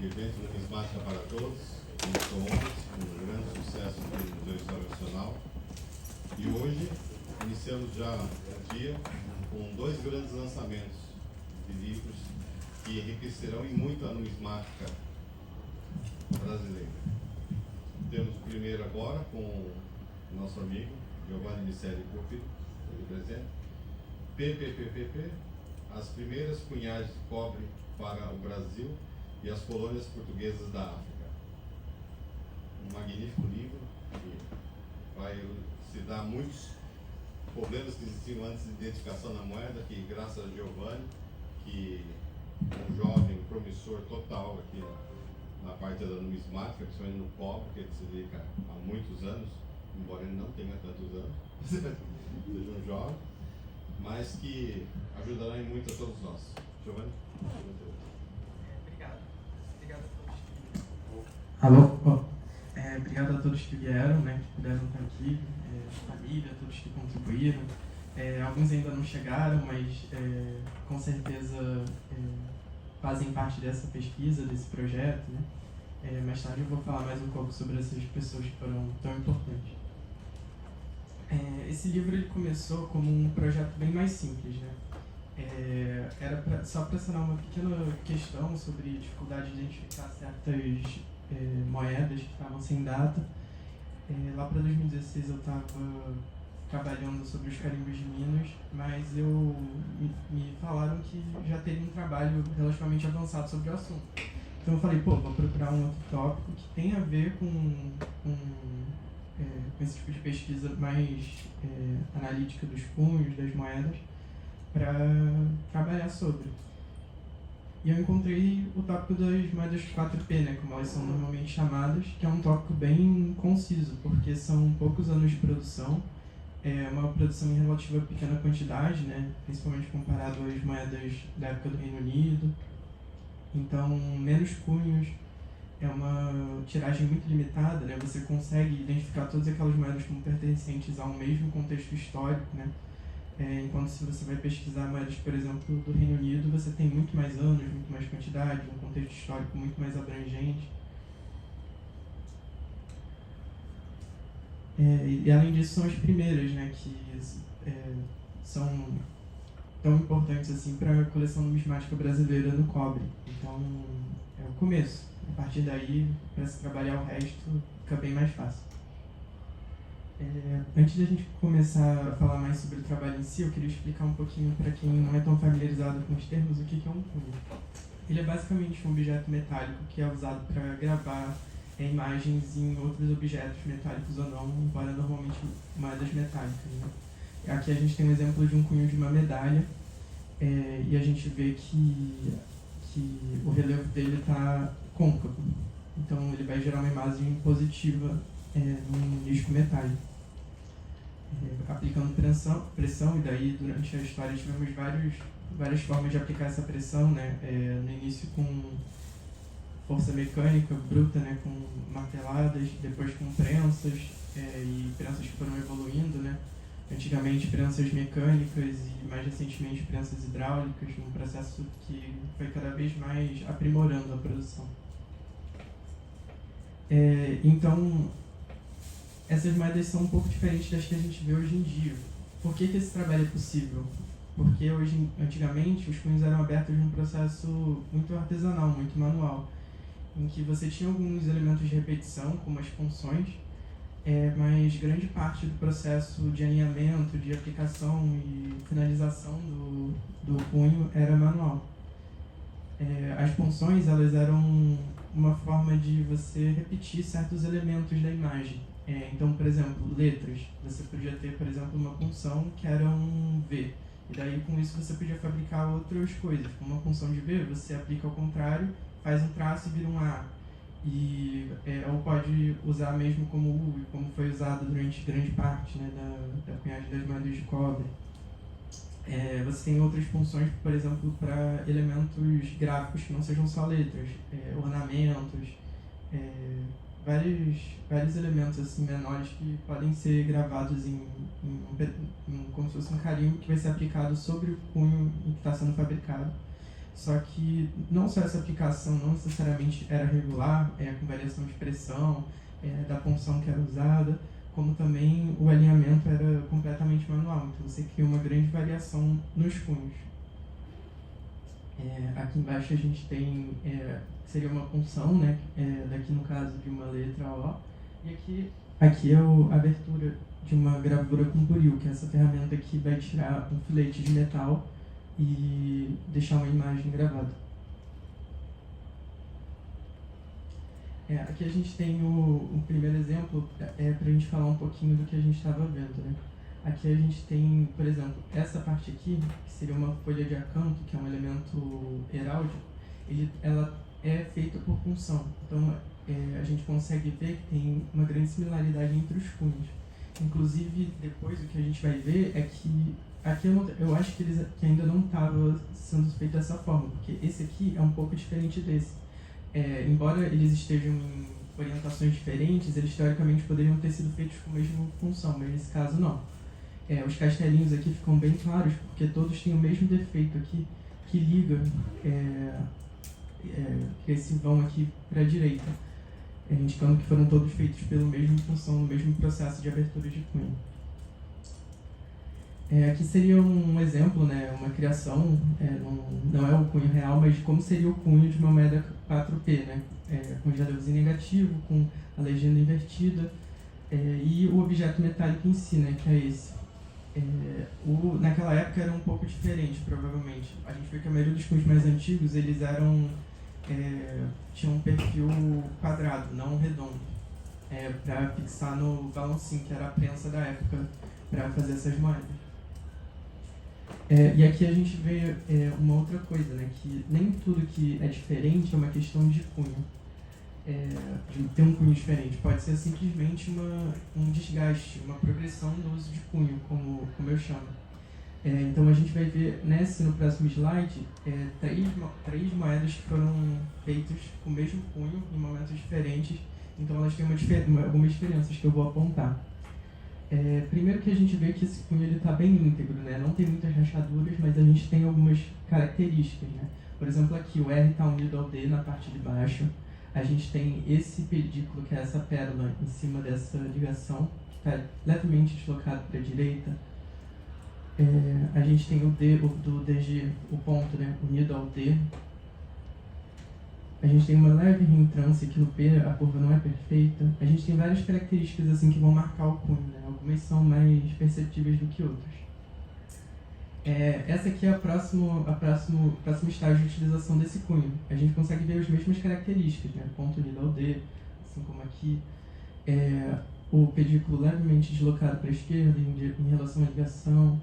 evento Numismática para Todos, um grande sucesso aqui no Museu Histórico Nacional. E hoje iniciamos já o dia com 2 grandes lançamentos de livros que enriquecerão e muito a numismática brasileira. Temos o primeiro agora com o nosso amigo Giovanni Miceli Porfirio, ele presente. PPPPP, as primeiras punhais de cobre para o Brasil e as colônias portuguesas da África. Um magnífico livro que vai elucidar muitos problemas que existiam antes de identificação na moeda, que graças a Giovanni, que é um jovem promissor total aqui na parte da numismática, principalmente no cobre, que ele se dedica há muitos anos, embora ele não tenha tantos anos, seja um jovem, mas que ajudará em muito a todos nós. Giovanni? Obrigado. Obrigado a todos que... Alô? Obrigado a todos que vieram, né, que puderam estar aqui, família, todos que contribuíram. Alguns ainda não chegaram, mas com certeza fazem parte dessa pesquisa, desse projeto, né? Mais tarde eu vou falar mais um pouco sobre essas pessoas que foram tão importantes. Esse livro ele começou como um projeto bem mais simples, né? Era só para sanar uma pequena questão sobre dificuldade de identificar certas moedas que estavam sem data. Lá para 2016 eu estava trabalhando sobre os carimbos de Minas, mas me falaram que já teria um trabalho relativamente avançado sobre o assunto. Então eu falei, vou procurar um outro tópico que tem a ver com esse tipo de pesquisa mais analítica dos punhos, das moedas, para trabalhar sobre. E eu encontrei o tópico das moedas 4P, né, como elas são normalmente chamadas, que é um tópico bem conciso, porque são poucos anos de produção, uma produção em relativa pequena quantidade, né, principalmente comparado às moedas da época do Reino Unido. Então, menos punhos, é uma tiragem muito limitada, né? Você consegue identificar todas aquelas moedas como pertencentes a um mesmo contexto histórico, né? Enquanto se você vai pesquisar moedas, por exemplo, do Reino Unido, você tem muito mais anos, muito mais quantidade, um contexto histórico muito mais abrangente. E além disso, são as primeiras, né? Que são tão importantes assim para a coleção numismática brasileira no cobre. Então, é o começo. A partir daí, para se trabalhar o resto, fica bem mais fácil. Antes de a gente começar a falar mais sobre o trabalho em si, eu queria explicar um pouquinho para quem não é tão familiarizado com os termos o que é um punho. Ele é basicamente um objeto metálico que é usado para gravar imagens em outros objetos metálicos ou não, embora normalmente moedas metálicas, né? Aqui a gente tem um exemplo de um cunho de uma medalha, e a gente vê que o relevo dele está côncavo. Então ele vai gerar uma imagem positiva num disco metálico. Aplicando pressão, e daí durante a história tivemos várias formas de aplicar essa pressão, né? No início com força mecânica bruta, né? Com marteladas, depois com prensas, e prensas que foram evoluindo, né? Antigamente prensas mecânicas e mais recentemente prensas hidráulicas, um processo que foi cada vez mais aprimorando a produção. Então, essas moedas são um pouco diferentes das que a gente vê hoje em dia. Por que esse trabalho é possível? Porque antigamente os punhos eram abertos num processo muito artesanal, muito manual, em que você tinha alguns elementos de repetição, como as punções, mas grande parte do processo de alinhamento, de aplicação e finalização do punho era manual. As punções, elas eram uma forma de você repetir certos elementos da imagem. Então, por exemplo, letras. Você podia ter, por exemplo, uma punção que era um V. E daí, com isso, você podia fabricar outras coisas. Com uma punção de V, você aplica ao contrário, faz um traço e vira um A. Ou pode usar mesmo como U, como foi usado durante grande parte, né, da cunhagem das moedas de cobre. Você tem outras funções, por exemplo, para elementos gráficos que não sejam só letras, ornamentos, vários elementos assim, menores que podem ser gravados em como se fosse um carimbo que vai ser aplicado sobre o punho em que está sendo fabricado, Só que não só essa aplicação não necessariamente era regular, com variação de pressão, da punção que era usada, como também o alinhamento era completamente manual. Então você cria uma grande variação nos cunhos. Aqui embaixo a gente tem, seria uma punção, né? Daqui no caso de uma letra O. E aqui é a abertura de uma gravura com buril, que é essa ferramenta que vai tirar um filete de metal e deixar uma imagem gravada. Aqui a gente tem o primeiro exemplo para a gente falar um pouquinho do que a gente estava vendo, né? Aqui a gente tem, por exemplo, essa parte aqui, que seria uma folha de acanto, que é um elemento heráldico, ela é feita por punção. Então a gente consegue ver que tem uma grande similaridade entre os cunhos. Inclusive, depois o que a gente vai ver é que aqui eu acho que ainda não estava sendo feito dessa forma, porque esse aqui é um pouco diferente desse. Embora eles estejam em orientações diferentes, eles teoricamente poderiam ter sido feitos com a mesma função, mas nesse caso não. Os castelinhos aqui ficam bem claros, porque todos têm o mesmo defeito aqui, que liga esse vão aqui para a direita, indicando que foram todos feitos pela mesma função, no mesmo processo de abertura de cunho. Aqui seria um exemplo, né, uma criação, não é o cunho real, mas de como seria o cunho de uma moeda 4P, né, com jadelozinho negativo, com a legenda invertida, e o objeto metálico em si, né, que é esse. Naquela época era um pouco diferente, provavelmente. A gente vê que a maioria dos cunhos mais antigos, eles tinham um perfil quadrado, não redondo, para fixar no balancinho, que era a prensa da época, para fazer essas moedas. E aqui a gente vê uma outra coisa, né, que nem tudo que é diferente é uma questão de cunho, de ter um cunho diferente. Pode ser simplesmente um desgaste, uma progressão do uso de cunho, como eu chamo. Então a gente vai ver no próximo slide três moedas que foram feitas com o mesmo cunho em momentos diferentes, então elas têm algumas diferenças que eu vou apontar. Primeiro que a gente vê que esse cunho está bem íntegro, né? Não tem muitas rachaduras, mas a gente tem algumas características, né? Por exemplo, aqui o R está unido ao D na parte de baixo. A gente tem esse pedículo, que é essa pérola, em cima dessa ligação, que está levemente deslocado para a direita. A gente tem o D do DG, o ponto, né, unido ao D. A gente tem uma leve reentrância aqui no P, a curva não é perfeita. A gente tem várias características assim que vão marcar o cunho, né? Algumas são mais perceptíveis do que outras. Essa aqui é o próximo estágio de utilização desse cunho. A gente consegue ver as mesmas características, né? Ponto unido ao D, assim como aqui. O pedículo levemente deslocado para a esquerda em relação à ligação.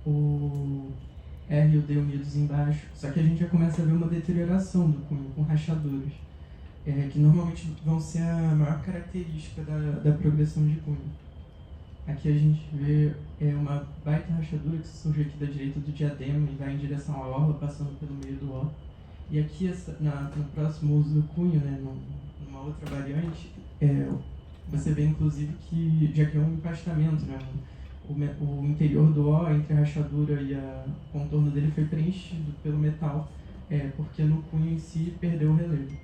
O R e o D unidos embaixo. Só que a gente já começa a ver uma deterioração do cunho, com rachaduras, que normalmente vão ser a maior característica da progressão de cunho. Aqui a gente vê uma baita rachadura que surge aqui da direita do diadema e vai em direção à orla, passando pelo meio do O. E aqui, no próximo uso do cunho, né, numa outra variante, você vê inclusive que já criou um empastamento, né, o interior do O, entre a rachadura e o contorno dele, foi preenchido pelo metal, porque no cunho em si perdeu o relevo.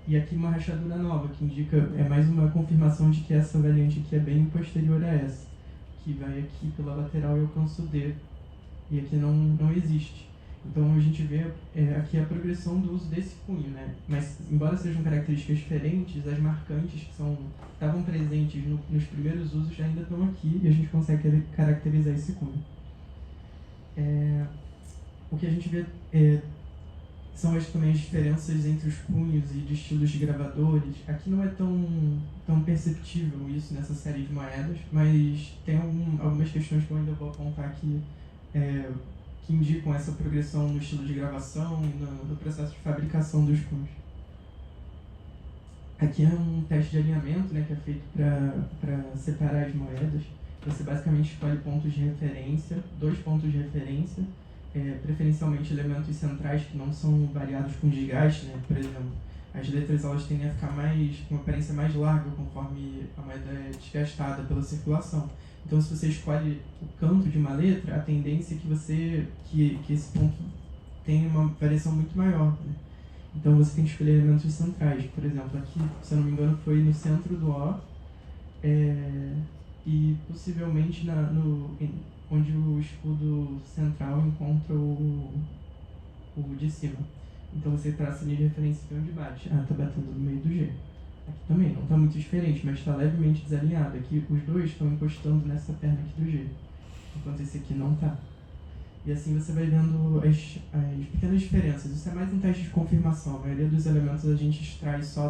E aqui uma rachadura nova, que indica, mais uma confirmação de que essa variante aqui é bem posterior a essa, que vai aqui pela lateral e alcança o D, e aqui não existe. Então a gente vê aqui a progressão do uso desse cunho, né? Mas embora sejam características diferentes, as marcantes que estavam presentes nos primeiros usos ainda estão aqui e a gente consegue caracterizar esse cunho. O que a gente vê são também as diferenças entre os cunhos e de estilos de gravadores. Aqui não é tão perceptível isso nessa série de moedas, mas tem algumas questões que eu ainda vou apontar aqui que indicam essa progressão no estilo de gravação e no processo de fabricação dos cunhos. Aqui é um teste de alinhamento, né, que é feito para separar as moedas. Você basicamente escolhe pontos de referência, 2 pontos de referência, preferencialmente elementos centrais que não são variados com desgaste, né? Por exemplo, as letras elas tendem a ficar com uma aparência mais larga conforme a moeda é desgastada pela circulação. Então, se você escolhe o canto de uma letra, a tendência é que esse ponto tem uma variação muito maior, né? Então você tem que escolher elementos centrais. Por exemplo, aqui, se eu não me engano, foi no centro do O, e possivelmente onde o escudo central encontra o de cima. Então você traça a linha de referência de onde bate. Ah, tá batendo no meio do G. Aqui também não está muito diferente, mas está levemente desalinhado. Aqui os dois estão encostando nessa perna aqui do G, enquanto esse aqui não está. E assim você vai vendo as pequenas diferenças. Isso é mais um teste de confirmação. A maioria dos elementos a gente extrai só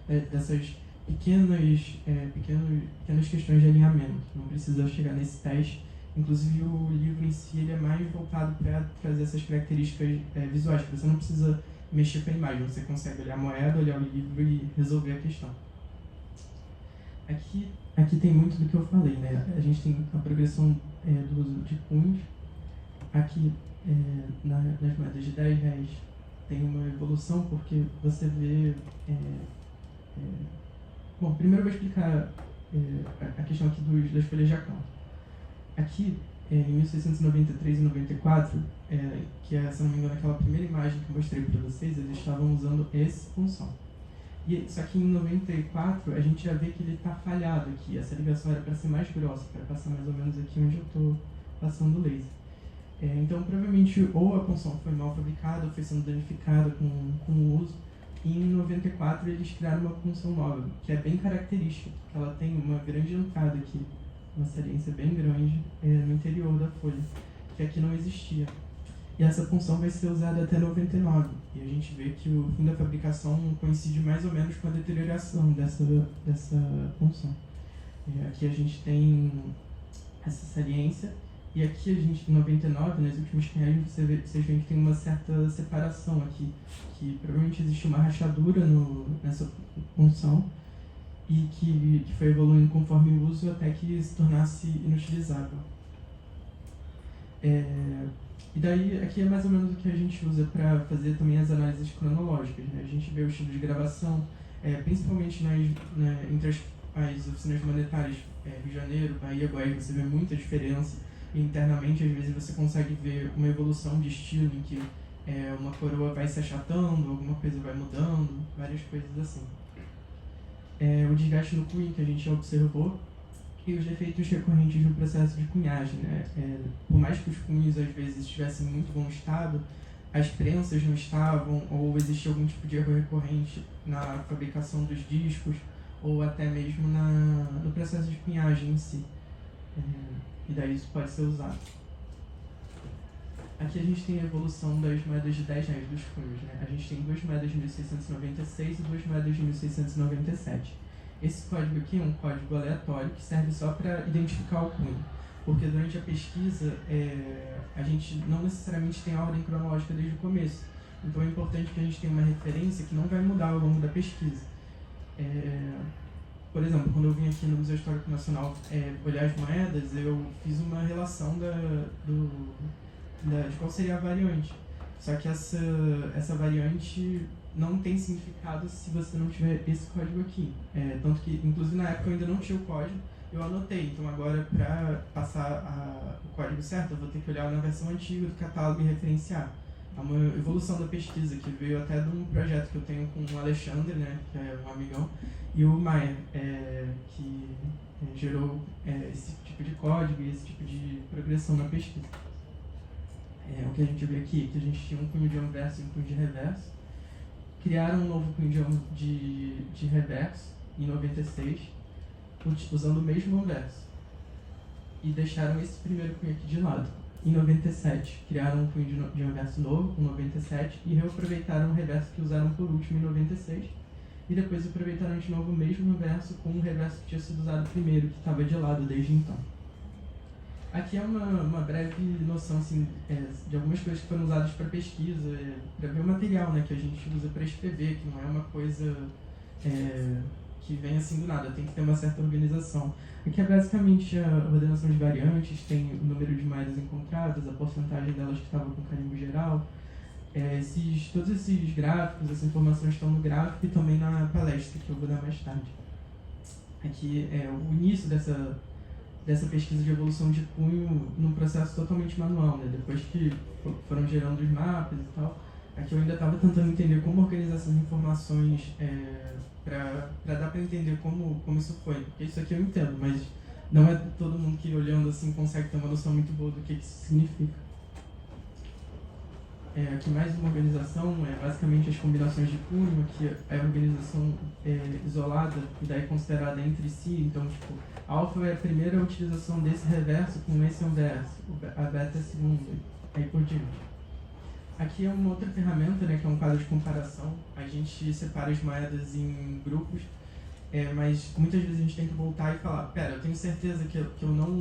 dessas pequenas questões de alinhamento. Não precisa chegar nesse teste. Inclusive o livro em si ele é mais voltado para trazer essas características visuais, que você não precisa mexer com a imagem, você consegue olhar a moeda, olhar o livro e resolver a questão. Aqui tem muito do que eu falei, né? A gente tem a progressão do uso de cunhos. Aqui nas moedas de 10 reais tem uma evolução, porque você vê... Bom, primeiro eu vou explicar a questão aqui das folhas de acanto. Aqui, em 1693 e 94, que é, se não me engano, aquela primeira imagem que eu mostrei para vocês, eles estavam usando essa função. Só que em 94, a gente já vê que ele está falhado aqui. Essa ligação era para ser mais grossa, para passar mais ou menos aqui onde eu estou passando o laser. Então, provavelmente, ou a punção foi mal fabricada, ou foi sendo danificada com o uso. E em 94, eles criaram uma punção nova, que é bem característica, porque ela tem uma grande entrada aqui, uma saliência bem grande no interior da folha, que aqui não existia. E essa punção vai ser usada até 99. E a gente vê que o fim da fabricação coincide mais ou menos com a deterioração dessa punção. Aqui a gente tem essa saliência. E aqui a gente, em 99, nas últimas canhões, vocês veem que tem uma certa separação aqui, que provavelmente existe uma rachadura nessa punção e que foi evoluindo conforme o uso até que se tornasse inutilizável. E daí, aqui é mais ou menos o que a gente usa para fazer também as análises cronológicas, né? A gente vê o estilo de gravação, principalmente entre as oficinas monetárias, Rio de Janeiro, Bahia, Goiás, você vê muita diferença. E internamente, às vezes, você consegue ver uma evolução de estilo em que uma coroa vai se achatando, alguma coisa vai mudando, várias coisas assim. O desgaste no cunho que a gente já observou e os defeitos recorrentes no processo de cunhagem, né? Por mais que os cunhos às vezes estivessem em muito bom estado, as prensas não estavam, ou existia algum tipo de erro recorrente na fabricação dos discos, ou até mesmo no processo de cunhagem em si. E daí isso pode ser usado. Aqui a gente tem a evolução das moedas de 10 reais dos cunhos, né? A gente tem duas moedas de 1696 e duas moedas de 1697. Esse código aqui é um código aleatório que serve só para identificar o cunho, porque durante a pesquisa a gente não necessariamente tem a ordem cronológica desde o começo. Então é importante que a gente tenha uma referência que não vai mudar ao longo da pesquisa. Por exemplo, quando eu vim aqui no Museu Histórico Nacional olhar as moedas, eu fiz uma relação de qual seria a variante. Só que essa variante não tem significado se você não tiver esse código aqui. Tanto que, inclusive na época eu ainda não tinha o código, eu anotei. Então agora, para passar o código certo, eu vou ter que olhar na versão antiga do catálogo e referenciar. É uma evolução da pesquisa que veio até de um projeto que eu tenho com o Alexandre, né, que é um amigão, e o Maia, que gerou esse tipo de código e esse tipo de progressão na pesquisa. O que a gente vê aqui é que a gente tinha um cunho de anverso e um cunho de reverso. Criaram um novo cunho de reverso em 96, usando o mesmo anverso. E deixaram esse primeiro cunho aqui de lado. Em 97, criaram um cunho de anverso novo, com 97, e reaproveitaram o reverso que usaram por último em 96. E depois aproveitaram de novo o mesmo anverso com o reverso que tinha sido usado primeiro, que estava de lado desde então. Aqui é uma breve noção assim, de algumas coisas que foram usadas para pesquisa, para ver o material, né, que a gente usa para escrever, que não é uma coisa que vem assim do nada, tem que ter uma certa organização. Aqui é basicamente a ordenação de variantes, tem o número de moedas encontradas, a porcentagem delas que estava com carimbo geral. Todos esses gráficos, essas informações estão no gráfico e também na palestra que eu vou dar mais tarde. Aqui é o início dessa dessa pesquisa de evolução de cunho num processo totalmente manual, né? Depois que foram gerando os mapas e tal, aqui eu ainda estava tentando entender como organizar essas informações para dar para entender como isso foi. Porque isso aqui eu entendo, mas não é todo mundo que olhando assim consegue ter uma noção muito boa do que isso significa. Aqui mais uma organização, basicamente as combinações de cunho, aqui é a organização isolada e daí considerada entre si, então tipo, a alfa é a primeira utilização desse reverso com esse anverso, a beta é a segunda, aí por diante. Aqui é uma outra ferramenta, né, que é um quadro de comparação, a gente separa as moedas em grupos, mas muitas vezes a gente tem que voltar e falar, pera, eu tenho certeza que eu não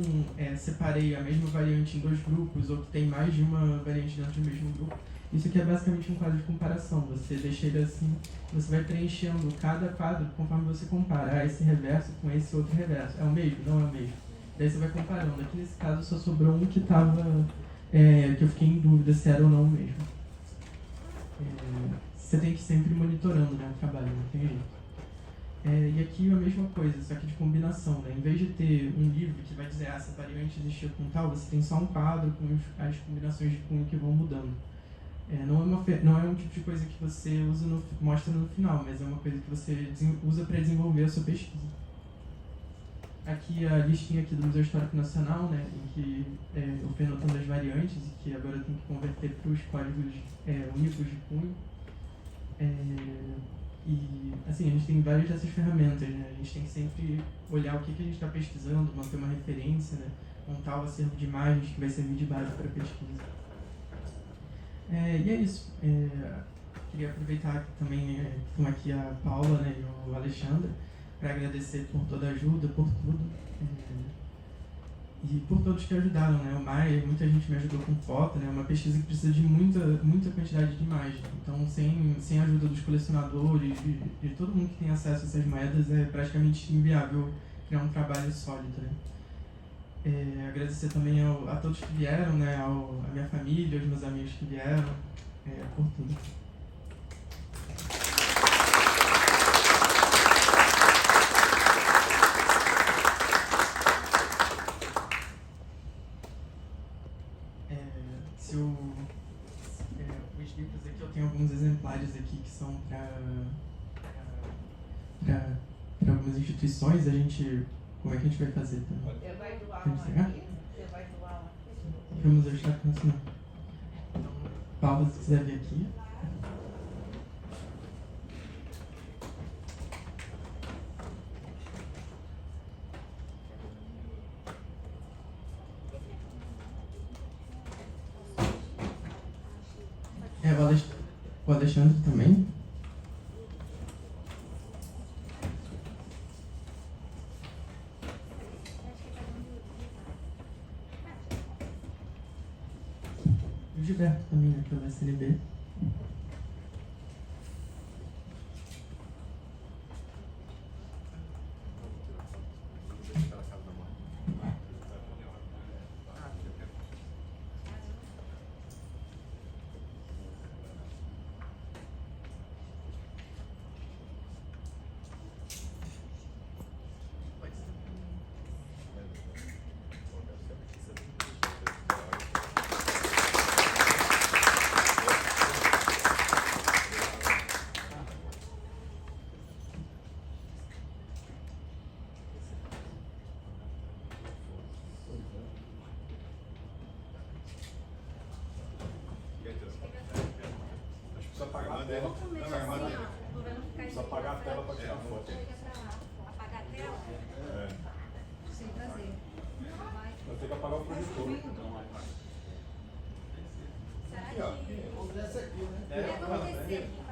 separei a mesma variante em 2 grupos ou que tem mais de uma variante dentro do mesmo grupo. Isso aqui é basicamente um quadro de comparação, você deixa ele assim, você vai preenchendo cada quadro conforme você compara esse reverso com esse outro reverso. É o mesmo? Não é o mesmo. Daí você vai comparando. Aqui nesse caso só sobrou um que tava, que eu fiquei em dúvida se era ou não o mesmo. Você tem que ir sempre monitorando, né, o trabalho, não tem jeito. E aqui é a mesma coisa, só que de combinação, né? Em vez de ter um livro que vai dizer essa variante existiu com tal, você tem só um quadro com as combinações de cunho que vão mudando. Não é um tipo de coisa que você mostra no final, mas é uma coisa que você usa para desenvolver a sua pesquisa. Aqui a listinha aqui do Museu Histórico Nacional, né, em que eu fui anotando as variantes e que agora eu tenho que converter para os códigos únicos de cunho. E assim, a gente tem várias dessas ferramentas, né? A gente tem que sempre olhar o que a gente está pesquisando, manter uma referência, né? Montar o acervo de imagens que vai servir de base para a pesquisa. E é isso. Queria aproveitar que também estão aqui a Paula, né, e o Alexandre, para agradecer por toda a ajuda, por tudo. E por todos que ajudaram, né? O Maia, muita gente me ajudou com foto, né? É uma pesquisa que precisa de muita quantidade de imagens. Então, sem a ajuda dos colecionadores, de todo mundo que tem acesso a essas moedas, é praticamente inviável criar um trabalho sólido, né? Agradecer também a todos que vieram, né? A minha família, aos meus amigos que vieram, por tudo. Os livros aqui, eu tenho alguns exemplares aqui que são para algumas instituições. Como é que a gente vai fazer? Você vai doar um aqui? Você vai doar um aqui? Para o Museu Histórico Nacional. Então, Paulo, se quiser vir aqui. O Alexandre também. O Gilberto também, né, pela SNB. Precisa apagar a tela. Precisa apagar a tela para tirar a foto. Apagar a tela? Sem prazer. Vai ter que apagar o projetor. Será que... Aqui, ó. Deve acontecer.